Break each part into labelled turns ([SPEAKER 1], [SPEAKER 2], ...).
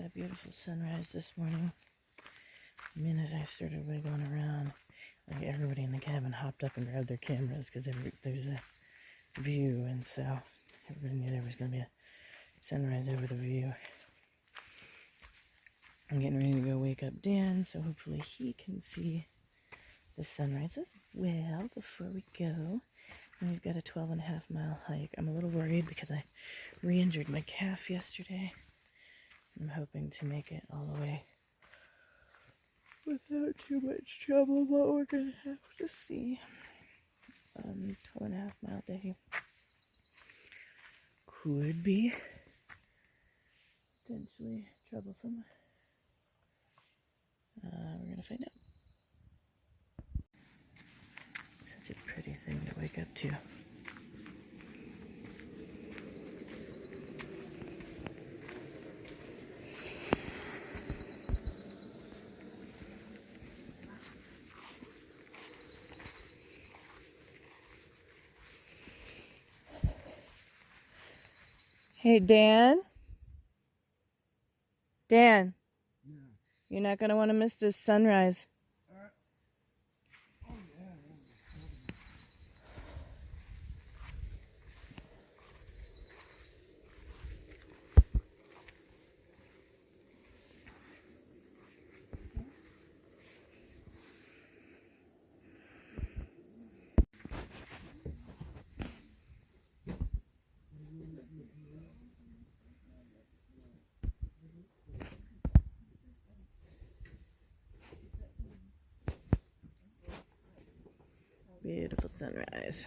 [SPEAKER 1] Got a beautiful sunrise this morning. The minute I started wiggling around, like everybody in the cabin hopped up and grabbed their cameras because there's a view, and so everybody knew there was going to be a sunrise over the view. I'm getting ready to go wake up Dan, so hopefully he can see the sunrise as well before we go. And we've got a 12.5-mile hike. I'm a little worried because I re-injured my calf yesterday. I'm hoping to make it all the way without too much trouble, but we're gonna have to see. 12.5-mile day could be potentially troublesome. We're gonna find out. Such a pretty thing to wake up to. Hey, Dan? Dan? Yeah. You're not going to want to miss this sunrise. Oh, yeah. Beautiful sunrise.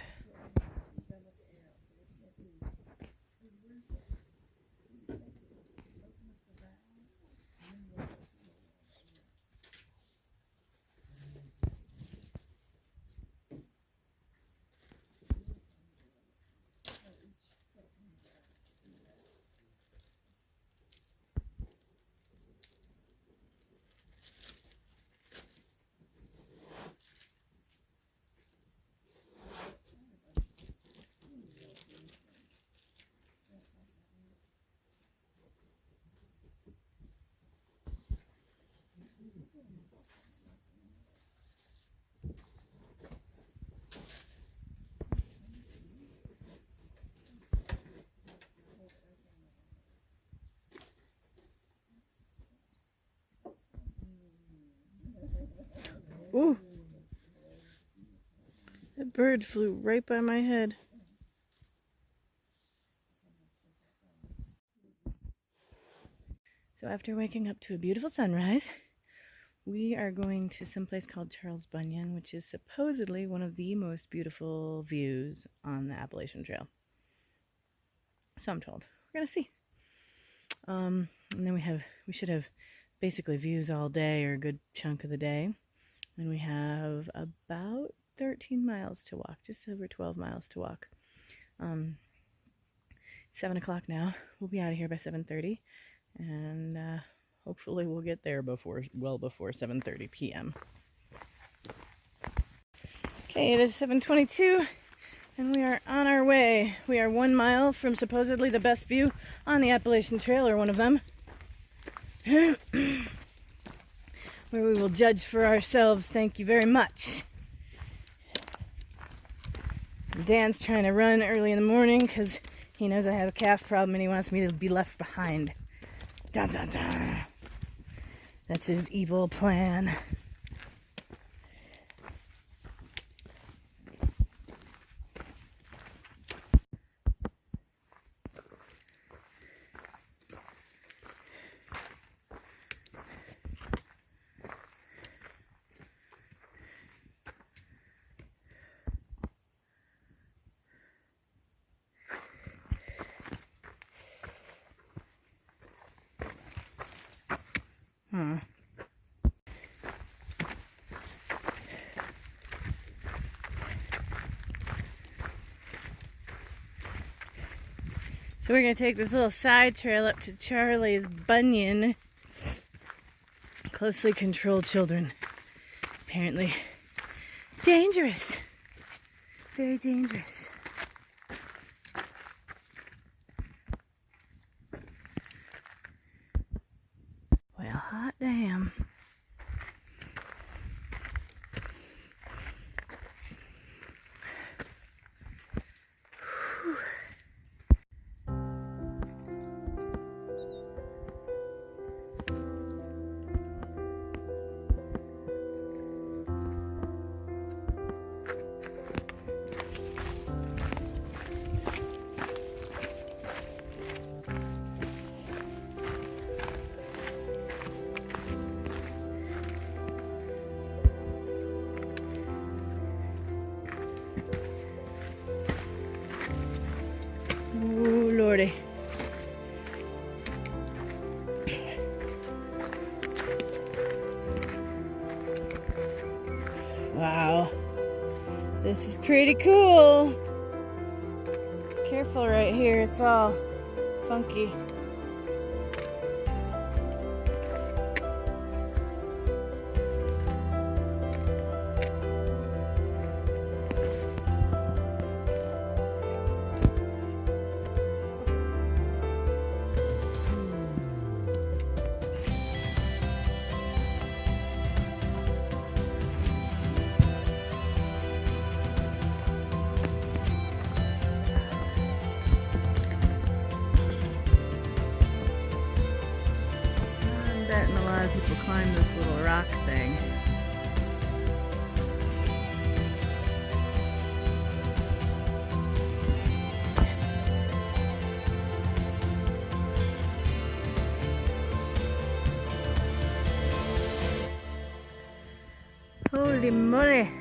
[SPEAKER 1] Ooh! That bird flew right by my head. So after waking up to a beautiful sunrise, we are going to someplace called Charles Bunyon, which is supposedly one of the most beautiful views on the Appalachian Trail. So I'm told. We're gonna see. And then we should have basically views all day, or a good chunk of the day. And we have about 13 miles to walk, just over 12 miles to walk. 7 o'clock now. We'll be out of here by 7:30, and hopefully we'll get there well before 7:30 p.m. Okay, it is 7:22, and we are on our way. We are 1 mile from supposedly the best view on the Appalachian Trail, or one of them, where we will judge for ourselves. Thank you very much. Dan's trying to run early in the morning because he knows I have a calf problem and he wants me to be left behind. Dun, dun, dun. That's his evil plan. So we're going to take this little side trail up to Charlie's Bunyon. Closely controlled children. It's apparently dangerous. Very dangerous. hot damn. Oh, Lordy. Wow. This is pretty cool. Careful right here, it's all funky. And a lot of people climb this little rock thing. Holy moly!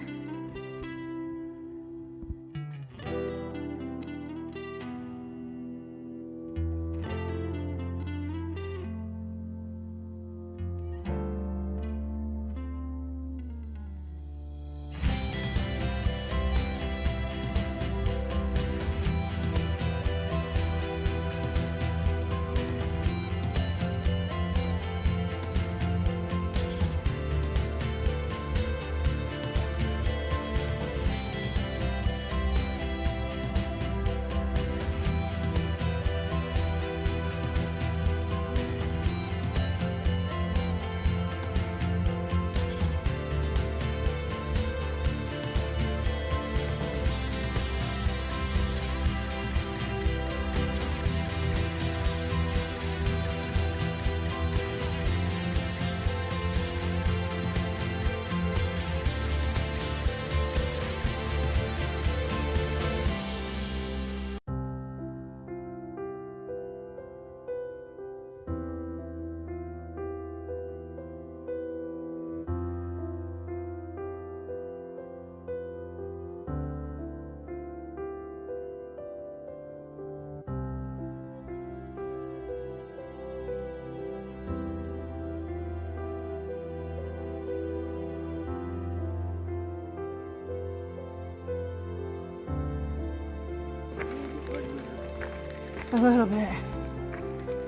[SPEAKER 1] A little bit.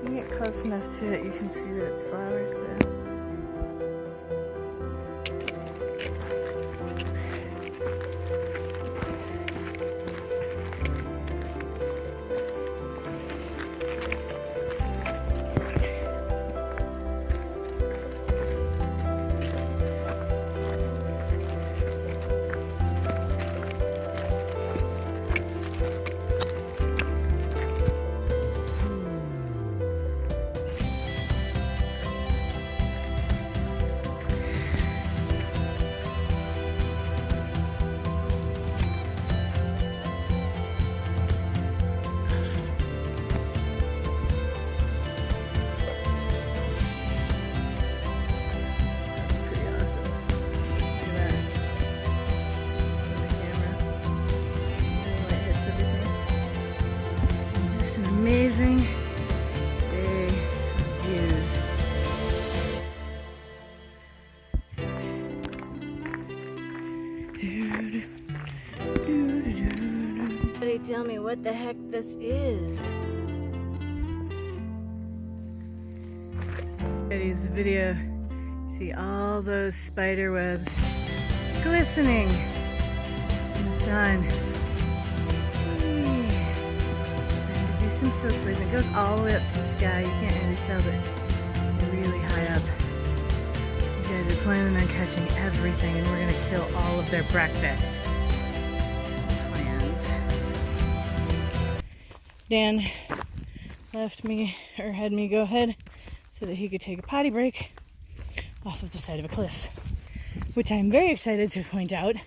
[SPEAKER 1] When you get close enough to it, you can see that it's flowers there. Amazing day views. Somebody tell me what the heck this is. Use the video. You see all those spider webs glistening in the sun. Some silk blazing. It goes all the way up to the sky. You can't really tell, but they're really high up. planning on catching everything, and we're gonna kill all of their breakfast. Plans. Dan had me go ahead so that he could take a potty break off of the side of a cliff, which I'm very excited to point out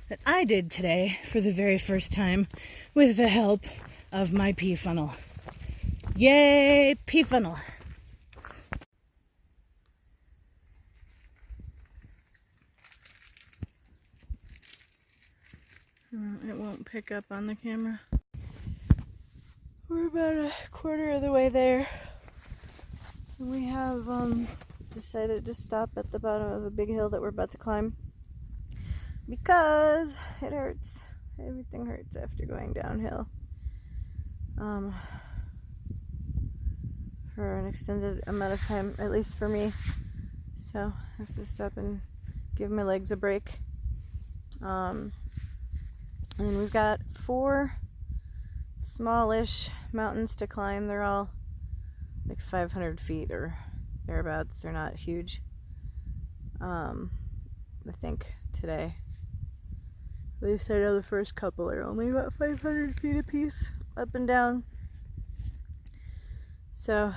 [SPEAKER 1] that I did today for the very first time with the help of my pee funnel. Yay, pee funnel! It won't pick up on the camera. We're about a quarter of the way there. We have decided to stop at the bottom of a big hill that we're about to climb because it hurts. Everything hurts after going downhill for an extended amount of time, at least for me. So I have to stop and give my legs a break. And we've got 4 smallish mountains to climb. They're all like 500 feet or thereabouts. They're not huge. I think today, at least I know the first couple are only about 500 feet apiece, up and down. So,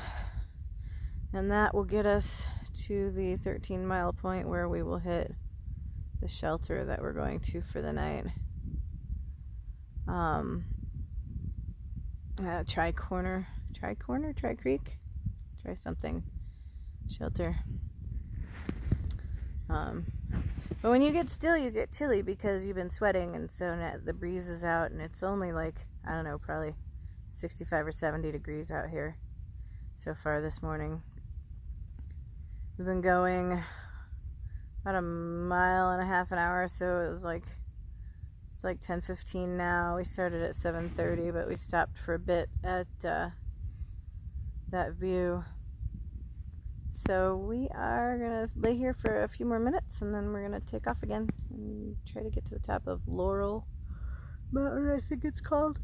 [SPEAKER 1] and that will get us to the 13-mile point where we will hit the shelter that we're going to for the night. Tri Creek, try something, shelter. But when you get still, you get chilly because you've been sweating, and so now the breeze is out, and it's only like, I don't know, probably 65 or 70 degrees out here so far this morning. We've been going about a mile and a half an hour, so it was like, it's like 10:15 now. We started at 7:30, but we stopped for a bit at that view. So we are gonna lay here for a few more minutes, and then we're gonna take off again and try to get to the top of Laurel Mountain, I think it's called.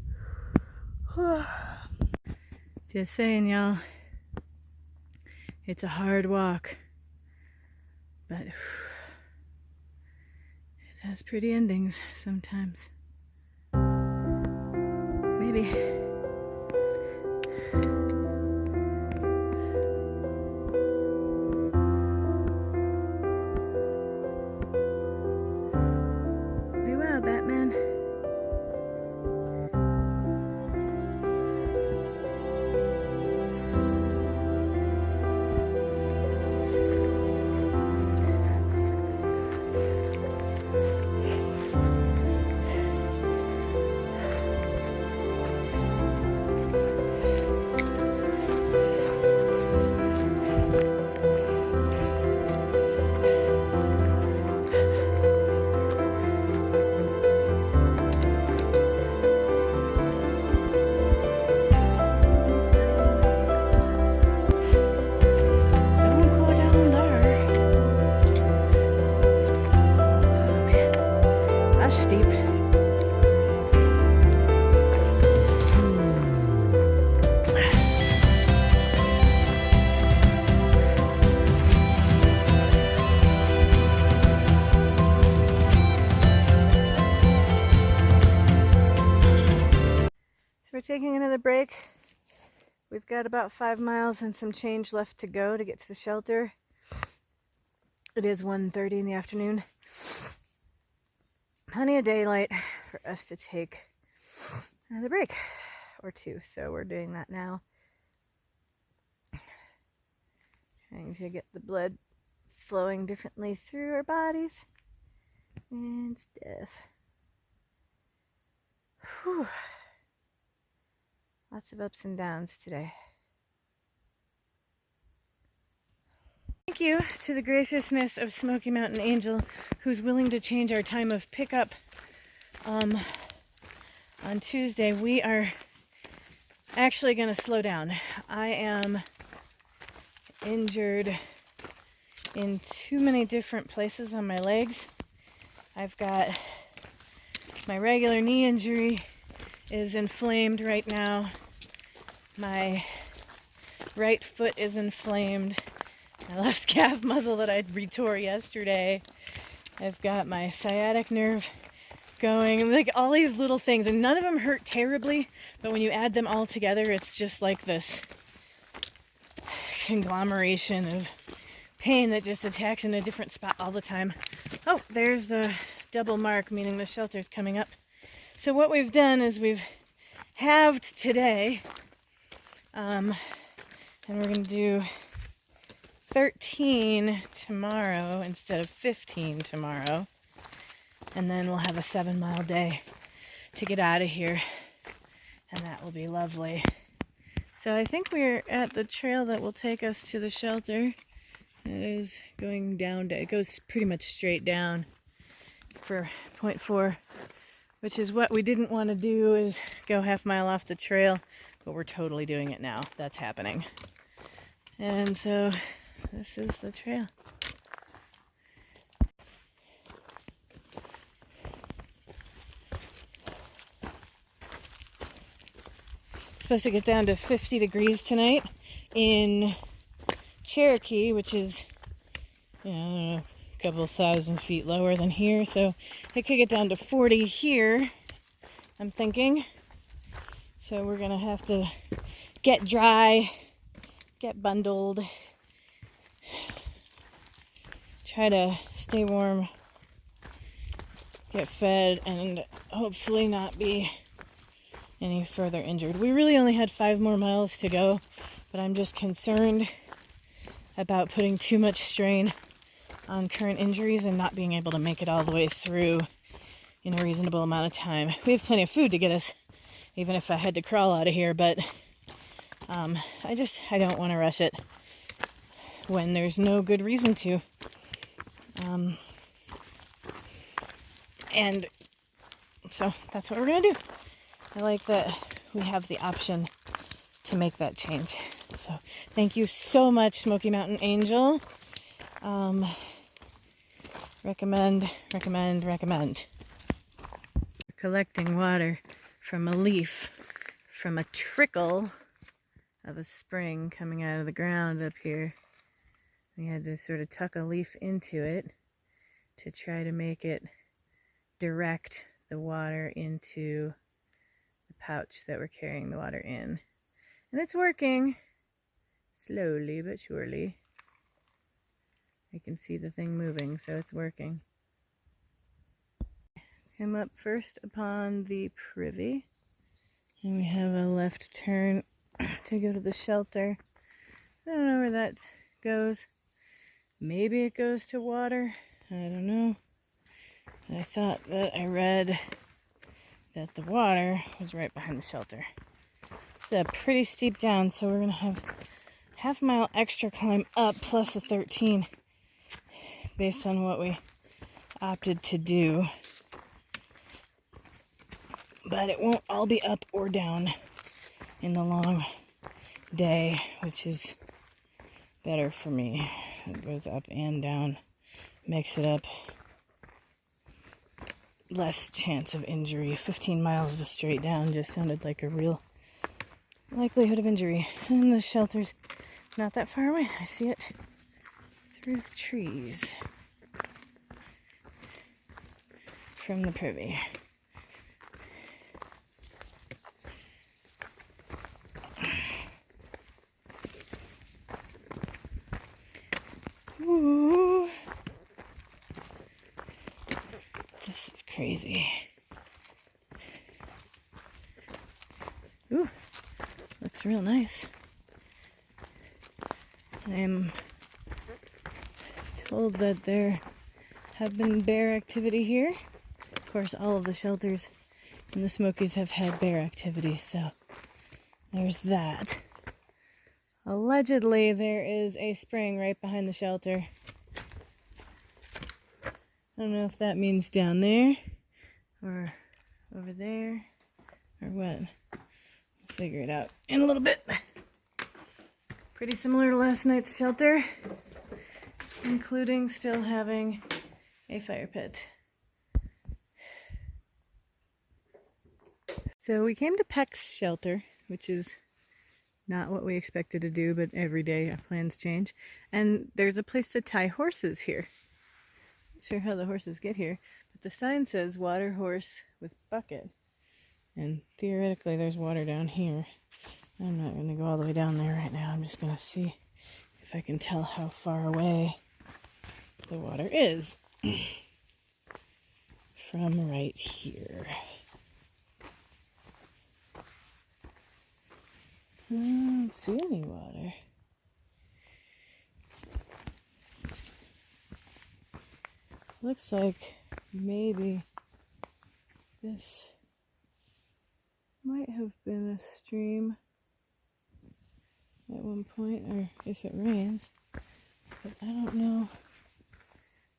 [SPEAKER 1] Just saying, y'all, it's a hard walk, but it has pretty endings sometimes. Maybe. We're taking another break. We've got about 5 miles and some change left to go to get to the shelter. It is 1:30 in the afternoon. Plenty of daylight for us to take another break or 2, so we're doing that now. Trying to get the blood flowing differently through our bodies and stuff. Whew. Lots of ups and downs today. Thank you to the graciousness of Smoky Mountain Angel, who's willing to change our time of pickup on Tuesday. We are actually going to slow down. I am injured in too many different places on my legs. I've got my regular knee injury is inflamed right now. My right foot is inflamed. my left calf muscle that I retore yesterday. I've got my sciatic nerve going, like all these little things, and none of them hurt terribly, but when you add them all together, it's just like this conglomeration of pain that just attacks in a different spot all the time. Oh, there's the double mark, meaning the shelter's coming up. So what we've done is we've halved today, and we're going to do 13 tomorrow instead of 15 tomorrow. And then we'll have a 7-mile day to get out of here. And that will be lovely. So I think we're at the trail that will take us to the shelter. It is going down, it goes pretty much straight down for 0.4, which is what we didn't want to do, is go half-mile off the trail, but we're totally doing it now. That's happening. And so this is the trail. Supposed to get down to 50 degrees tonight in Cherokee, which is, I don't know, a couple thousand feet lower than here. So it could get down to 40 here, I'm thinking. So we're gonna have to get dry, get bundled, try to stay warm, get fed, and hopefully not be any further injured. We really only had 5 more miles to go, but I'm just concerned about putting too much strain on current injuries and not being able to make it all the way through in a reasonable amount of time. We have plenty of food to get us, even if I had to crawl out of here, but I don't want to rush it when there's no good reason to. And so that's what we're gonna do. I like that we have the option to make that change. So thank you so much, Smoky Mountain Angel. Recommend. Collecting water from a leaf, from a trickle of a spring coming out of the ground up here. We had to sort of tuck a leaf into it to try to make it direct the water into the pouch that we're carrying the water in. And it's working, slowly but surely. I can see the thing moving, so it's working. Come up first upon the privy, and we have a left turn to go to the shelter. I don't know where that goes. Maybe it goes to water. I don't know. I thought that I read that the water was right behind the shelter. It's a pretty steep down, so we're going to have half-mile extra climb up plus a 13 based on what we opted to do. But it won't all be up or down in the long day, which is better for me. It goes up and down, mix it up. Less chance of injury. 15 miles of a straight down just sounded like a real likelihood of injury. And the shelter's not that far away. I see it through the trees from the privy. Ooh. This is crazy. Ooh, looks real nice. I am told that there have been bear activity here. Of course, all of the shelters in the Smokies have had bear activity, so there's that. Allegedly, there is a spring right behind the shelter. I don't know if that means down there or over there or what. We'll figure it out in a little bit. Pretty similar to last night's shelter, including still having a fire pit. So we came to Peck's shelter, which is Not what we expected to do, but every day our plans change. And there's a place to tie horses here. Not sure how the horses get here, but the sign says water horse with bucket. And theoretically there's water down here. I'm not going to go all the way down there right now. I'm just going to see if I can tell how far away the water is from right here. I don't see any water. Looks like maybe this might have been a stream at one point, or if it rains, but I don't know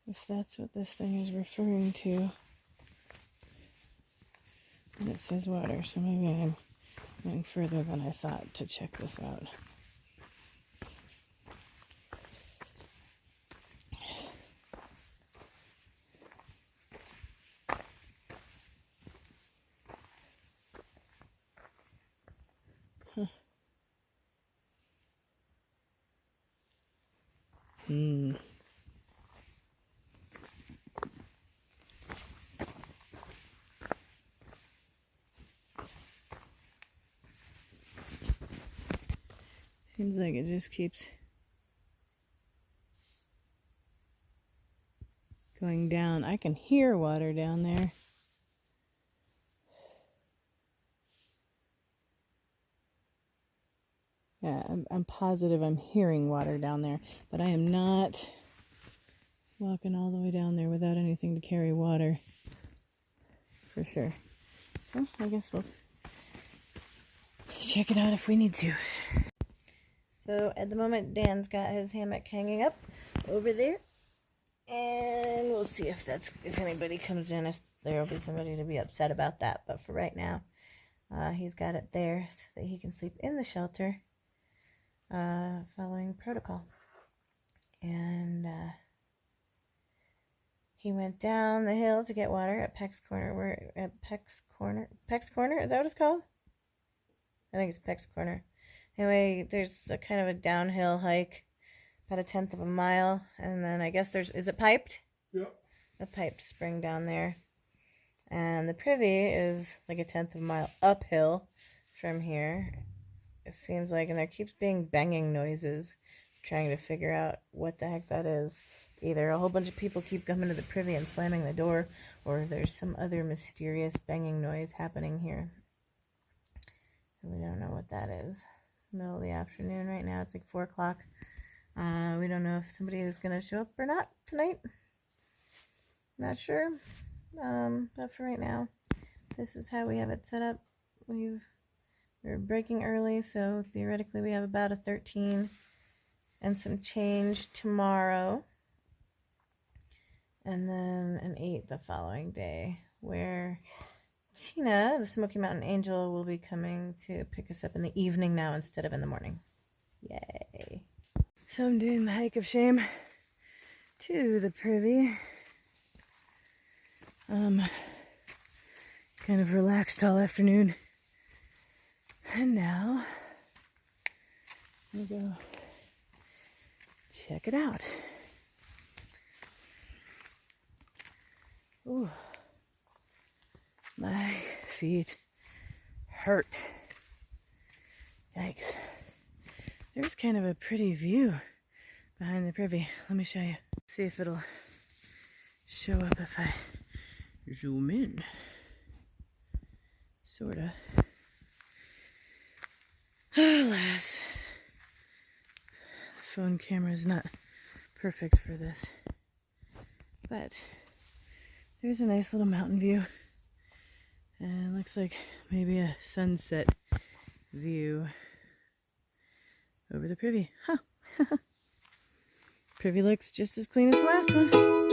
[SPEAKER 1] if that's what this thing is referring to. And it says water, so maybe I'm going further than I thought to check this out. Huh. Seems like it just keeps going down. I can hear water down there. Yeah, I'm positive I'm hearing water down there, but I am not walking all the way down there without anything to carry water, for sure. So I guess we'll check it out if we need to. So at the moment, Dan's got his hammock hanging up over there, and we'll see if anybody comes in, if there will be somebody to be upset about that. But for right now, he's got it there so that he can sleep in the shelter, following protocol. And he went down the hill to get water at Peck's Corner. We're at Peck's Corner. Peck's Corner? Is that what it's called? I think it's Peck's Corner. Anyway, there's a kind of a downhill hike, about 1/10 of a mile, and then I guess is it piped?
[SPEAKER 2] Yep.
[SPEAKER 1] A piped spring down there. And the privy is like 1/10 of a mile uphill from here. It seems like, and there keeps being banging noises, trying to figure out what the heck that is. Either a whole bunch of people keep coming to the privy and slamming the door, or there's some other mysterious banging noise happening here. So we don't know what that is. It's the middle of the afternoon right now. It's like 4 o'clock. We don't know if somebody is going to show up or not tonight. Not sure. But for right now, this is how we have it set up. We're breaking early, so theoretically we have about a 13 and some change tomorrow. And then an 8 the following day, where Tina, the Smoky Mountain Angel, will be coming to pick us up in the evening now instead of in the morning. Yay. So I'm doing the hike of shame to the privy. Kind of relaxed all afternoon. And now we'll go check it out. Ooh. My feet hurt. Yikes. There's kind of a pretty view behind the privy. Let me show you. See if it'll show up if I zoom in. Sorta. Alas, the phone camera is not perfect for this. But there's a nice little mountain view. And it looks like maybe a sunset view over the privy. Huh. Privy looks just as clean as the last one.